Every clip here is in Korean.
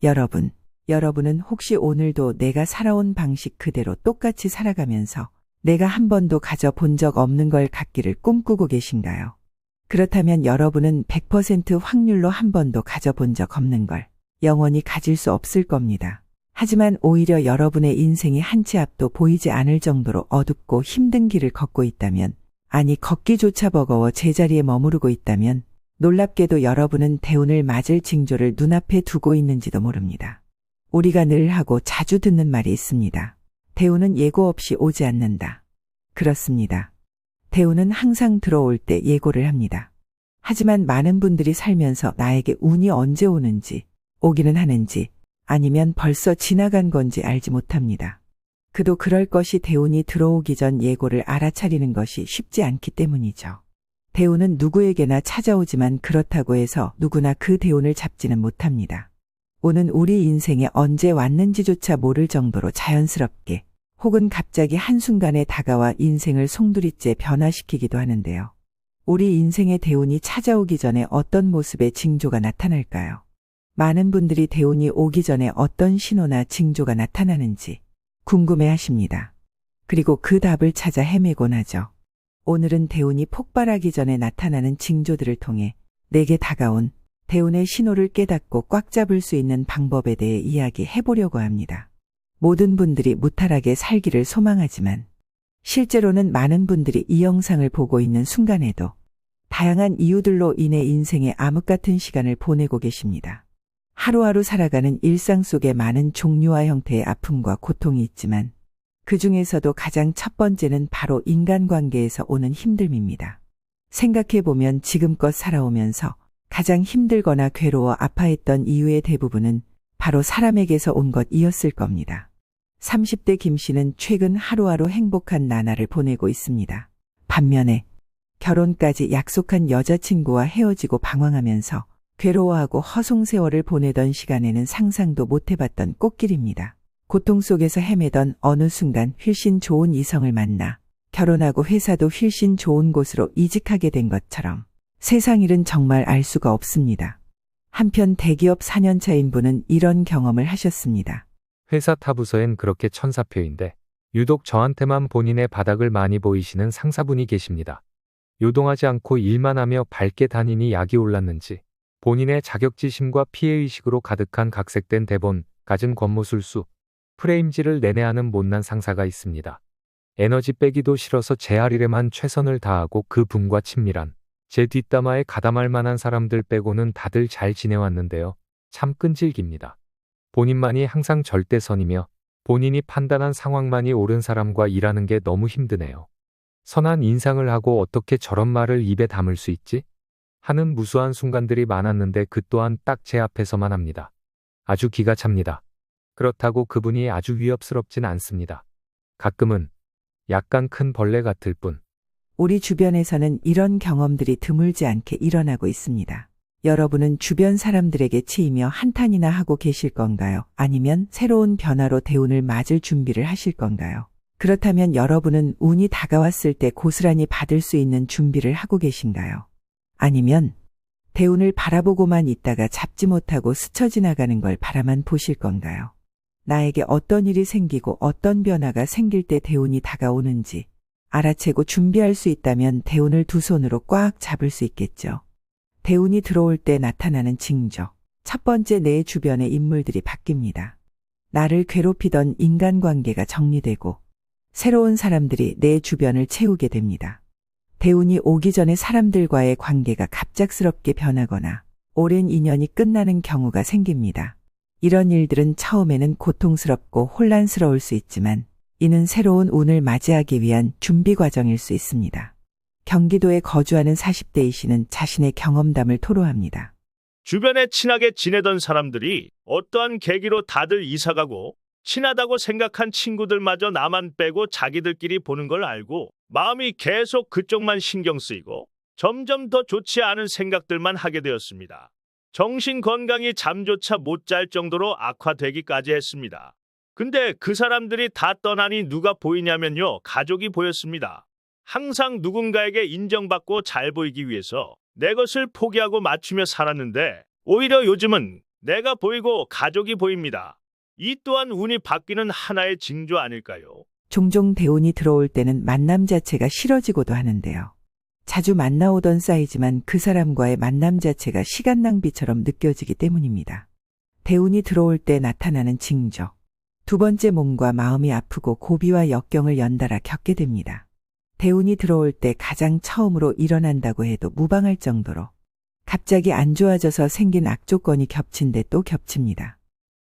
여러분은 혹시 오늘도 내가 살아온 방식 그대로 똑같이 살아가면서 내가 한 번도 가져본 적 없는 걸 갖기를 꿈꾸고 계신가요? 그렇다면 여러분은 100% 확률로 한 번도 가져본 적 없는 걸 영원히 가질 수 없을 겁니다. 하지만 오히려 여러분의 인생이 한 치 앞도 보이지 않을 정도로 어둡고 힘든 길을 걷고 있다면, 아니 걷기조차 버거워 제자리에 머무르고 있다면 놀랍게도 여러분은 대운을 맞을 징조를 눈앞에 두고 있는지도 모릅니다. 우리가 늘 하고 자주 듣는 말이 있습니다. 대운은 예고 없이 오지 않는다. 그렇습니다. 대운은 항상 들어올 때 예고를 합니다. 하지만 많은 분들이 살면서 나에게 운이 언제 오는지, 오기는 하는지, 아니면 벌써 지나간 건지 알지 못합니다. 그도 그럴 것이 대운이 들어오기 전 예고를 알아차리는 것이 쉽지 않기 때문이죠. 대운은 누구에게나 찾아오지만 그렇다고 해서 누구나 그 대운을 잡지는 못합니다. 운은 우리 인생에 언제 왔는지조차 모를 정도로 자연스럽게 혹은 갑자기 한순간에 다가와 인생을 송두리째 변화시키기도 하는데요. 우리 인생의 대운이 찾아오기 전에 어떤 모습의 징조가 나타날까요? 많은 분들이 대운이 오기 전에 어떤 신호나 징조가 나타나는지 궁금해하십니다. 그리고 그 답을 찾아 헤매곤 하죠. 오늘은 대운이 폭발하기 전에 나타나는 징조들을 통해 내게 다가온 대운의 신호를 깨닫고 꽉 잡을 수 있는 방법에 대해 이야기해 보려고 합니다. 모든 분들이 무탈하게 살기를 소망하지만 실제로는 많은 분들이 이 영상을 보고 있는 순간에도 다양한 이유들로 인해 인생의 암흑 같은 시간을 보내고 계십니다. 하루하루 살아가는 일상 속에 많은 종류와 형태의 아픔과 고통이 있지만 그 중에서도 가장 첫 번째는 바로 인간관계에서 오는 힘듦입니다. 생각해보면 지금껏 살아오면서 가장 힘들거나 괴로워 아파했던 이유의 대부분은 바로 사람에게서 온 것이었을 겁니다. 30대 김 씨는 최근 하루하루 행복한 나날을 보내고 있습니다. 반면에 결혼까지 약속한 여자친구와 헤어지고 방황하면서 괴로워하고 허송세월을 보내던 시간에는 상상도 못해봤던 꽃길입니다. 고통 속에서 헤매던 어느 순간 훨씬 좋은 이성을 만나 결혼하고 회사도 훨씬 좋은 곳으로 이직하게 된 것처럼 세상 일은 정말 알 수가 없습니다. 한편 대기업 4년차인 분은 이런 경험을 하셨습니다. 회사 타 부서엔 그렇게 천사표인데 유독 저한테만 본인의 바닥을 많이 보이시는 상사분이 계십니다. 요동하지 않고 일만 하며 밝게 다니니 약이 올랐는지 본인의 자격지심과 피해의식으로 가득한 각색된 대본, 갖은 권모술수, 프레임질을 내내하는 못난 상사가 있습니다. 에너지 빼기도 싫어서 제 할 일에만 최선을 다하고 그 분과 친밀한 제 뒷담화에 가담할 만한 사람들 빼고는 다들 잘 지내왔는데요. 참 끈질깁니다. 본인만이 항상 절대선이며 본인이 판단한 상황만이 옳은 사람과 일하는 게 너무 힘드네요. 선한 인상을 하고 어떻게 저런 말을 입에 담을 수 있지? 하는 무수한 순간들이 많았는데 그 또한 딱 제 앞에서만 합니다. 아주 기가 찹니다. 그렇다고 그분이 아주 위협스럽진 않습니다. 가끔은 약간 큰 벌레 같을 뿐. 우리 주변에서는 이런 경험들이 드물지 않게 일어나고 있습니다. 여러분은 주변 사람들에게 치이며 한탄이나 하고 계실 건가요? 아니면 새로운 변화로 대운을 맞을 준비를 하실 건가요? 그렇다면 여러분은 운이 다가왔을 때 고스란히 받을 수 있는 준비를 하고 계신가요? 아니면 대운을 바라보고만 있다가 잡지 못하고 스쳐 지나가는 걸 바라만 보실 건가요? 나에게 어떤 일이 생기고 어떤 변화가 생길 때 대운이 다가오는지 알아채고 준비할 수 있다면 대운을 두 손으로 꽉 잡을 수 있겠죠. 대운이 들어올 때 나타나는 징조. 첫 번째, 내 주변의 인물들이 바뀝니다. 나를 괴롭히던 인간관계가 정리되고 새로운 사람들이 내 주변을 채우게 됩니다. 대운이 오기 전에 사람들과의 관계가 갑작스럽게 변하거나 오랜 인연이 끝나는 경우가 생깁니다. 이런 일들은 처음에는 고통스럽고 혼란스러울 수 있지만 이는 새로운 운을 맞이하기 위한 준비 과정일 수 있습니다. 경기도에 거주하는 40대 이씨는 자신의 경험담을 토로합니다. 주변에 친하게 지내던 사람들이 어떠한 계기로 다들 이사가고 친하다고 생각한 친구들마저 나만 빼고 자기들끼리 보는 걸 알고 마음이 계속 그쪽만 신경 쓰이고 점점 더 좋지 않은 생각들만 하게 되었습니다. 정신 건강이 잠조차 못 잘 정도로 악화되기까지 했습니다. 근데 그 사람들이 다 떠나니 누가 보이냐면요, 가족이 보였습니다. 항상 누군가에게 인정받고 잘 보이기 위해서 내 것을 포기하고 맞추며 살았는데 오히려 요즘은 내가 보이고 가족이 보입니다. 이 또한 운이 바뀌는 하나의 징조 아닐까요? 종종 대운이 들어올 때는 만남 자체가 싫어지고도 하는데요. 자주 만나오던 사이지만 그 사람과의 만남 자체가 시간 낭비처럼 느껴지기 때문입니다. 대운이 들어올 때 나타나는 징조. 두 번째, 몸과 마음이 아프고 고비와 역경을 연달아 겪게 됩니다. 대운이 들어올 때 가장 처음으로 일어난다고 해도 무방할 정도로 갑자기 안 좋아져서 생긴 악조건이 겹친데 또 겹칩니다.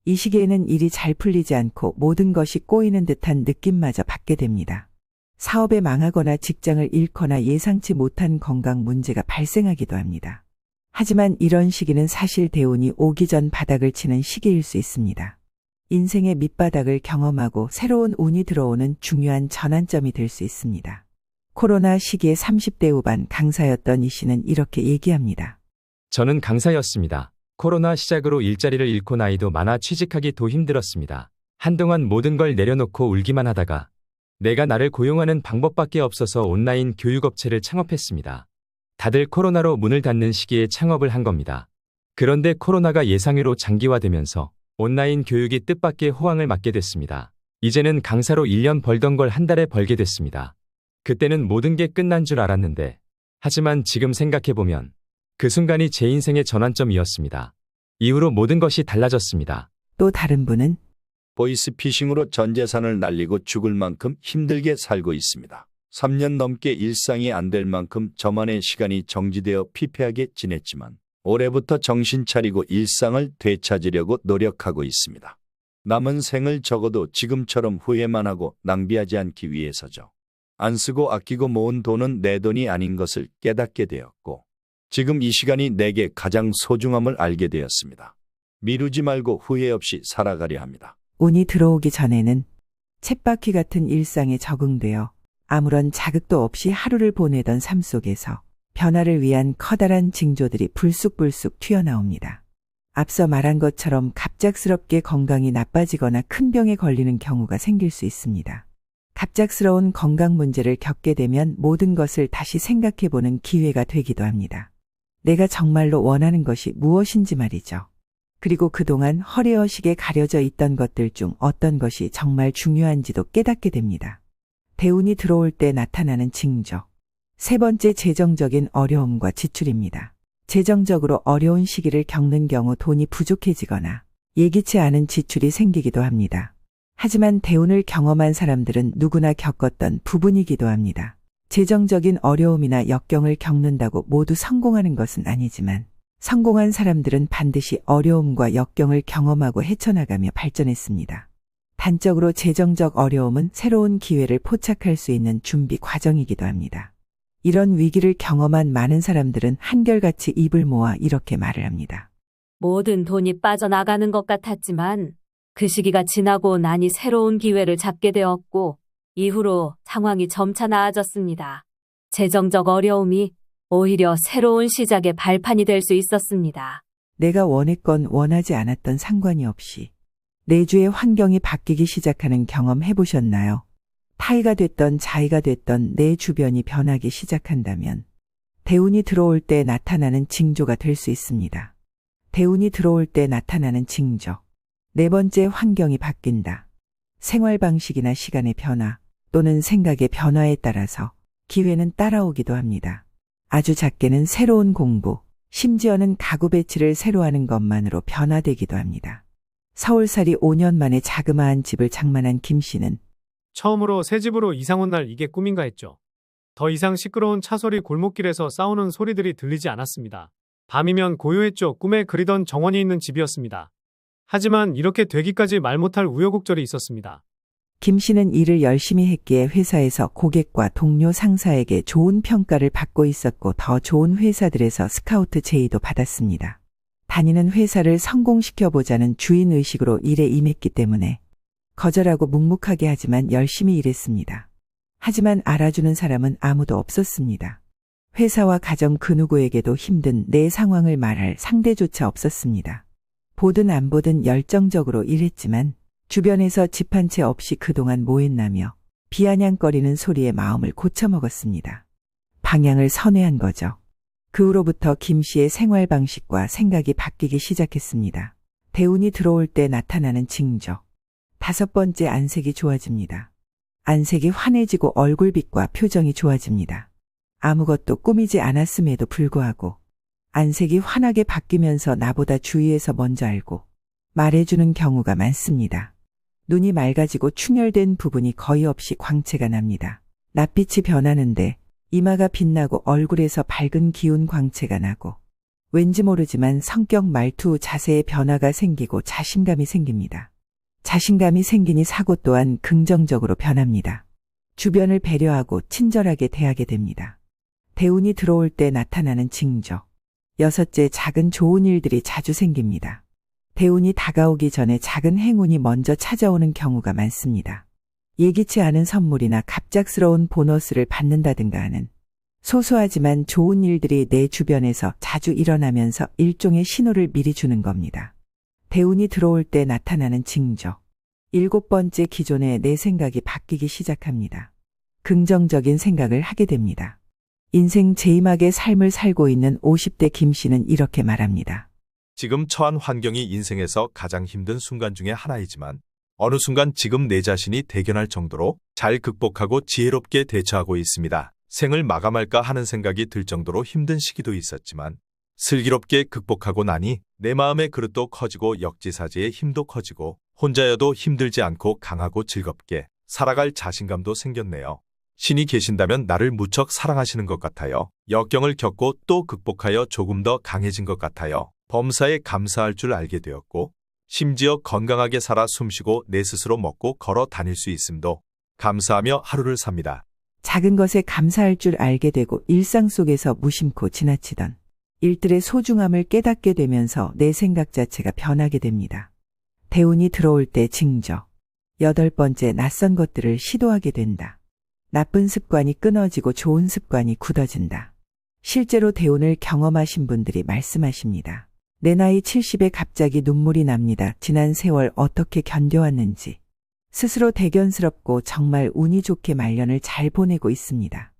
이 시기에는 일이 잘 풀리지 않고 모든 것이 꼬이는 듯한 느낌마저 받게 됩니다. 사업에 망하거나 직장을 잃거나 예상치 못한 건강 문제가 발생하기도 합니다. 하지만 이런 시기는 사실 대운이 오기 전 바닥을 치는 시기일 수 있습니다. 인생의 밑바닥을 경험하고 새로운 운이 들어오는 중요한 전환점이 될 수 있습니다. 코로나 시기에 30대 후반 강사였던 이 씨는 이렇게 얘기합니다. 저는 강사였습니다. 코로나 시작으로 일자리를 잃고 나이도 많아 취직하기도 힘들었습니다. 한동안 모든 걸 내려놓고 울기만 하다가 내가 나를 고용하는 방법밖에 없어서 온라인 교육업체를 창업했습니다. 다들 코로나로 문을 닫는 시기에 창업을 한 겁니다. 그런데 코로나가 예상외로 장기화되면서 온라인 교육이 뜻밖의 호황을 맞게 됐습니다. 이제는 강사로 1년 벌던 걸 한 달에 벌게 됐습니다. 그때는 모든 게 끝난 줄 알았는데, 하지만 지금 생각해보면 그 순간이 제 인생의 전환점이었습니다. 이후로 모든 것이 달라졌습니다. 또 다른 분은 보이스피싱으로 전 재산을 날리고 죽을 만큼 힘들게 살고 있습니다. 3년 넘게 일상이 안 될 만큼 저만의 시간이 정지되어 피폐하게 지냈지만 올해부터 정신 차리고 일상을 되찾으려고 노력하고 있습니다. 남은 생을 적어도 지금처럼 후회만 하고 낭비하지 않기 위해서죠. 안 쓰고 아끼고 모은 돈은 내 돈이 아닌 것을 깨닫게 되었고 지금 이 시간이 내게 가장 소중함을 알게 되었습니다. 미루지 말고 후회 없이 살아가려 합니다. 운이 들어오기 전에는 쳇바퀴 같은 일상에 적응되어 아무런 자극도 없이 하루를 보내던 삶 속에서 변화를 위한 커다란 징조들이 불쑥불쑥 튀어나옵니다. 앞서 말한 것처럼 갑작스럽게 건강이 나빠지거나 큰 병에 걸리는 경우가 생길 수 있습니다. 갑작스러운 건강 문제를 겪게 되면 모든 것을 다시 생각해보는 기회가 되기도 합니다. 내가 정말로 원하는 것이 무엇인지 말이죠. 그리고 그동안 허례허식에 가려져 있던 것들 중 어떤 것이 정말 중요한지도 깨닫게 됩니다. 대운이 들어올 때 나타나는 징조. 세 번째, 재정적인 어려움과 지출입니다. 재정적으로 어려운 시기를 겪는 경우 돈이 부족해지거나 예기치 않은 지출이 생기기도 합니다. 하지만 대운을 경험한 사람들은 누구나 겪었던 부분이기도 합니다. 재정적인 어려움이나 역경을 겪는다고 모두 성공하는 것은 아니지만 성공한 사람들은 반드시 어려움과 역경을 경험하고 헤쳐나가며 발전했습니다. 단적으로 재정적 어려움은 새로운 기회를 포착할 수 있는 준비 과정이기도 합니다. 이런 위기를 경험한 많은 사람들은 한결같이 입을 모아 이렇게 말을 합니다. 모든 돈이 빠져나가는 것 같았지만 그 시기가 지나고 나니 새로운 기회를 잡게 되었고 이후로 상황이 점차 나아졌습니다. 재정적 어려움이 오히려 새로운 시작의 발판이 될 수 있었습니다. 내가 원했건 원하지 않았던 상관이 없이 내 주의 환경이 바뀌기 시작하는 경험 해보셨나요? 타의가 됐던 자의가 됐던 내 주변이 변하기 시작한다면 대운이 들어올 때 나타나는 징조가 될 수 있습니다. 대운이 들어올 때 나타나는 징조. 네 번째, 환경이 바뀐다. 생활 방식이나 시간의 변화 또는 생각의 변화에 따라서 기회는 따라오기도 합니다. 아주 작게는 새로운 공부, 심지어는 가구 배치를 새로 하는 것만으로 변화되기도 합니다. 서울살이 5년 만에 자그마한 집을 장만한 김 씨는 처음으로 새 집으로 이사 온 날 이게 꿈인가 했죠. 더 이상 시끄러운 차소리, 골목길에서 싸우는 소리들이 들리지 않았습니다. 밤이면 고요했죠. 꿈에 그리던 정원이 있는 집이었습니다. 하지만 이렇게 되기까지 말 못할 우여곡절이 있었습니다. 김 씨는 일을 열심히 했기에 회사에서 고객과 동료 상사에게 좋은 평가를 받고 있었고 더 좋은 회사들에서 스카우트 제의도 받았습니다. 다니는 회사를 성공시켜보자는 주인의식으로 일에 임했기 때문에 거절하고 묵묵하게 하지만 열심히 일했습니다. 하지만 알아주는 사람은 아무도 없었습니다. 회사와 가정 그 누구에게도 힘든 내 상황을 말할 상대조차 없었습니다. 보든 안 보든 열정적으로 일했지만 주변에서 집 한 채 없이 그동안 뭐 했나며 비아냥거리는 소리에 마음을 고쳐먹었습니다. 방향을 선회한 거죠. 그 후로부터 김 씨의 생활 방식과 생각이 바뀌기 시작했습니다. 대운이 들어올 때 나타나는 징조. 5번째, 안색이 좋아집니다. 안색이 환해지고 얼굴빛과 표정이 좋아집니다. 아무것도 꾸미지 않았음에도 불구하고 안색이 환하게 바뀌면서 나보다 주위에서 먼저 알고 말해주는 경우가 많습니다. 눈이 맑아지고 충혈된 부분이 거의 없이 광채가 납니다. 낯빛이 변하는데 이마가 빛나고 얼굴에서 밝은 기운 광채가 나고 왠지 모르지만 성격, 말투, 자세에 변화가 생기고 자신감이 생깁니다. 자신감이 생기니 사고 또한 긍정적으로 변합니다. 주변을 배려하고 친절하게 대하게 됩니다. 대운이 들어올 때 나타나는 징조. 6째, 작은 좋은 일들이 자주 생깁니다. 대운이 다가오기 전에 작은 행운이 먼저 찾아오는 경우가 많습니다. 예기치 않은 선물이나 갑작스러운 보너스를 받는다든가 하는 소소하지만 좋은 일들이 내 주변에서 자주 일어나면서 일종의 신호를 미리 주는 겁니다. 대운이 들어올 때 나타나는 징조. 7번째, 기존의 내 생각이 바뀌기 시작합니다. 긍정적인 생각을 하게 됩니다. 인생 제임하게 삶을 살고 있는 50대 김 씨는 이렇게 말합니다. 지금 처한 환경이 인생에서 가장 힘든 순간 중에 하나이지만 어느 순간 지금 내 자신이 대견할 정도로 잘 극복하고 지혜롭게 대처하고 있습니다. 생을 마감할까 하는 생각이 들 정도로 힘든 시기도 있었지만 슬기롭게 극복하고 나니 내 마음의 그릇도 커지고 역지사지의 힘도 커지고 혼자여도 힘들지 않고 강하고 즐겁게 살아갈 자신감도 생겼네요. 신이 계신다면 나를 무척 사랑하시는 것 같아요. 역경을 겪고 또 극복하여 조금 더 강해진 것 같아요. 범사에 감사할 줄 알게 되었고 심지어 건강하게 살아 숨쉬고 내 스스로 먹고 걸어 다닐 수 있음도 감사하며 하루를 삽니다. 작은 것에 감사할 줄 알게 되고 일상 속에서 무심코 지나치던 일들의 소중함을 깨닫게 되면서 내 생각 자체가 변하게 됩니다. 대운이 들어올 때 징조. 8번째, 낯선 것들을 시도하게 된다. 나쁜 습관이 끊어지고 좋은 습관이 굳어진다. 실제로 대운을 경험하신 분들이 말씀하십니다. 내 나이 70에 갑자기 눈물이 납니다. 지난 세월 어떻게 견뎌왔는지. 스스로 대견스럽고 정말 운이 좋게 말년을 잘 보내고 있습니다.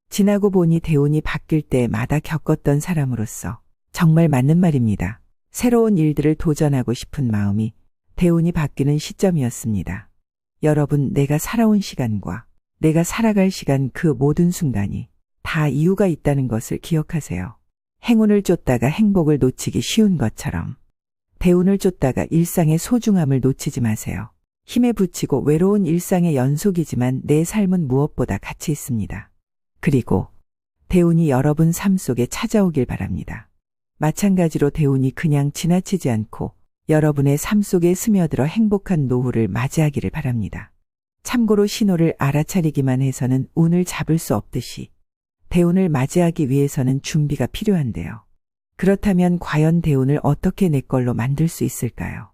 지나고 보니 대운이 바뀔 때마다 겪었던 사람으로서 정말 맞는 말입니다. 새로운 일들을 도전하고 싶은 마음이 대운이 바뀌는 시점이었습니다. 여러분, 내가 살아온 시간과 내가 살아갈 시간, 그 모든 순간이 다 이유가 있다는 것을 기억하세요. 행운을 쫓다가 행복을 놓치기 쉬운 것처럼 대운을 쫓다가 일상의 소중함을 놓치지 마세요. 힘에 부치고 외로운 일상의 연속이지만 내 삶은 무엇보다 가치 있습니다. 그리고 대운이 여러분 삶 속에 찾아오길 바랍니다. 마찬가지로 대운이 그냥 지나치지 않고 여러분의 삶 속에 스며들어 행복한 노후를 맞이하기를 바랍니다. 참고로 신호를 알아차리기만 해서는 운을 잡을 수 없듯이 대운을 맞이하기 위해서는 준비가 필요한데요. 그렇다면 과연 대운을 어떻게 내 걸로 만들 수 있을까요?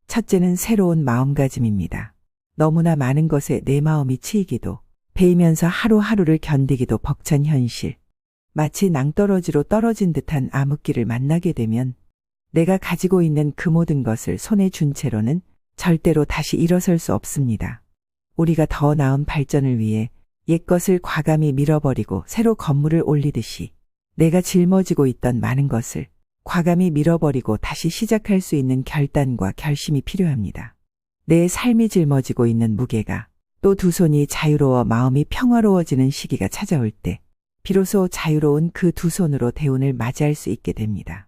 첫째는 새로운 마음가짐입니다. 너무나 많은 것에 내 마음이 치이기도 베이면서 하루하루를 견디기도 벅찬 현실. 마치 낭떠러지로 떨어진 듯한 암흑기를 만나게 되면 내가 가지고 있는 그 모든 것을 손에 쥔 채로는 절대로 다시 일어설 수 없습니다. 우리가 더 나은 발전을 위해 옛것을 과감히 밀어버리고 새로 건물을 올리듯이 내가 짊어지고 있던 많은 것을 과감히 밀어버리고 다시 시작할 수 있는 결단과 결심이 필요합니다. 내 삶이 짊어지고 있는 무게가 또 두 손이 자유로워 마음이 평화로워지는 시기가 찾아올 때 비로소 자유로운 그 두 손으로 대운을 맞이할 수 있게 됩니다.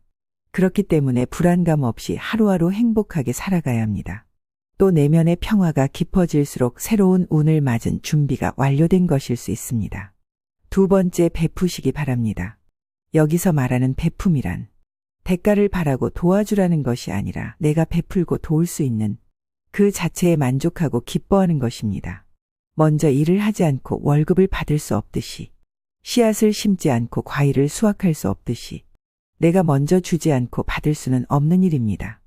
그렇기 때문에 불안감 없이 하루하루 행복하게 살아가야 합니다. 또 내면의 평화가 깊어질수록 새로운 운을 맞은 준비가 완료된 것일 수 있습니다. 2번째, 베푸시기 바랍니다. 여기서 말하는 베품이란 대가를 바라고 도와주라는 것이 아니라 내가 베풀고 도울 수 있는 그 자체에 만족하고 기뻐하는 것입니다. 먼저 일을 하지 않고 월급을 받을 수 없듯이, 씨앗을 심지 않고 과일을 수확할 수 없듯이 내가 먼저 주지 않고 받을 수는 없는 일입니다.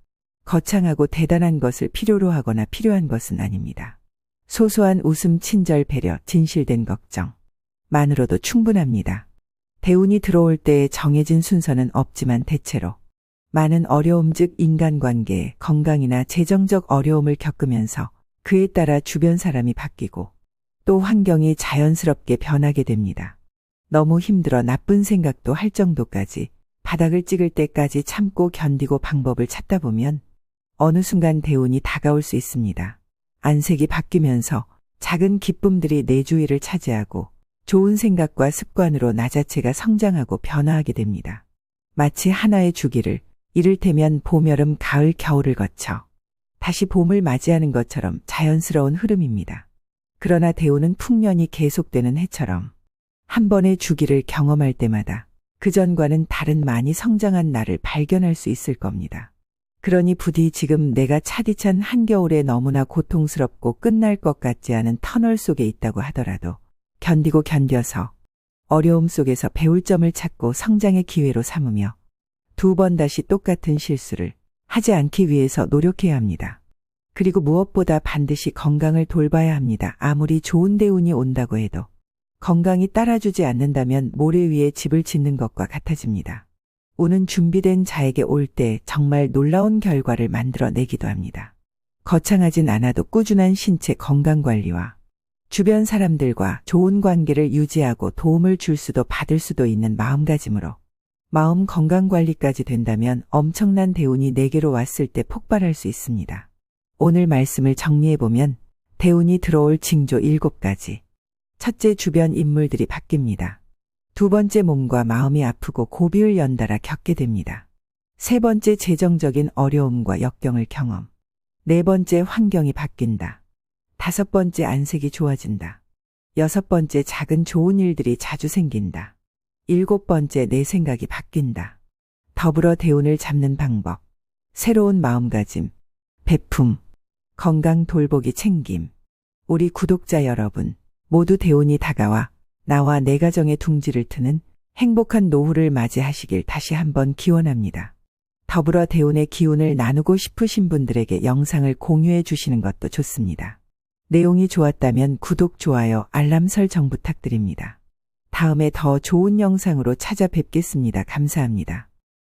거창하고 대단한 것을 필요로 하거나 필요한 것은 아닙니다. 소소한 웃음, 친절, 배려, 진실된 걱정 만으로도 충분합니다. 대운이 들어올 때의 정해진 순서는 없지만 대체로 많은 어려움, 즉 인간관계, 건강이나 재정적 어려움을 겪으면서 그에 따라 주변 사람이 바뀌고 또 환경이 자연스럽게 변하게 됩니다. 너무 힘들어 나쁜 생각도 할 정도까지 바닥을 찍을 때까지 참고 견디고 방법을 찾다 보면 어느 순간 대운이 다가올 수 있습니다. 안색이 바뀌면서 작은 기쁨들이 내 주위를 차지하고 좋은 생각과 습관으로 나 자체가 성장하고 변화하게 됩니다. 마치 하나의 주기를 이를테면 봄, 여름, 가을, 겨울을 거쳐 다시 봄을 맞이하는 것처럼 자연스러운 흐름입니다. 그러나 대운은 풍년이 계속되는 해처럼 한 번의 주기를 경험할 때마다 그전과는 다른 많이 성장한 나를 발견할 수 있을 겁니다. 그러니 부디 지금 내가 차디찬 한겨울에 너무나 고통스럽고 끝날 것 같지 않은 터널 속에 있다고 하더라도 견디고 견뎌서 어려움 속에서 배울 점을 찾고 성장의 기회로 삼으며 두 번 다시 똑같은 실수를 하지 않기 위해서 노력해야 합니다. 그리고 무엇보다 반드시 건강을 돌봐야 합니다. 아무리 좋은 대운이 온다고 해도 건강이 따라주지 않는다면 모래 위에 집을 짓는 것과 같아집니다. 운은 준비된 자에게 올 때 정말 놀라운 결과를 만들어내기도 합니다. 거창하진 않아도 꾸준한 신체 건강관리와 주변 사람들과 좋은 관계를 유지하고 도움을 줄 수도 받을 수도 있는 마음가짐으로 마음 건강관리까지 된다면 엄청난 대운이 내게로 왔을 때 폭발할 수 있습니다. 오늘 말씀을 정리해보면 대운이 들어올 징조 7가지. 첫째, 주변 인물들이 바뀝니다. 두 번째, 몸과 마음이 아프고 고비를 연달아 겪게 됩니다. 세 번째, 재정적인 어려움과 역경을 경험. 네 번째, 환경이 바뀐다. 다섯 번째, 안색이 좋아진다. 여섯 번째, 작은 좋은 일들이 자주 생긴다. 일곱 번째, 내 생각이 바뀐다. 더불어 대운을 잡는 방법. 새로운 마음가짐, 베품, 건강 돌보기 챙김. 우리 구독자 여러분, 모두 대운이 다가와 나와 내 가정의 둥지를 트는 행복한 노후를 맞이하시길 다시 한번 기원합니다. 더불어 대운의 기운을 나누고 싶으신 분들에게 영상을 공유해 주시는 것도 좋습니다. 내용이 좋았다면 구독, 좋아요, 알람 설정 부탁드립니다. 다음에 더 좋은 영상으로 찾아뵙겠습니다. 감사합니다.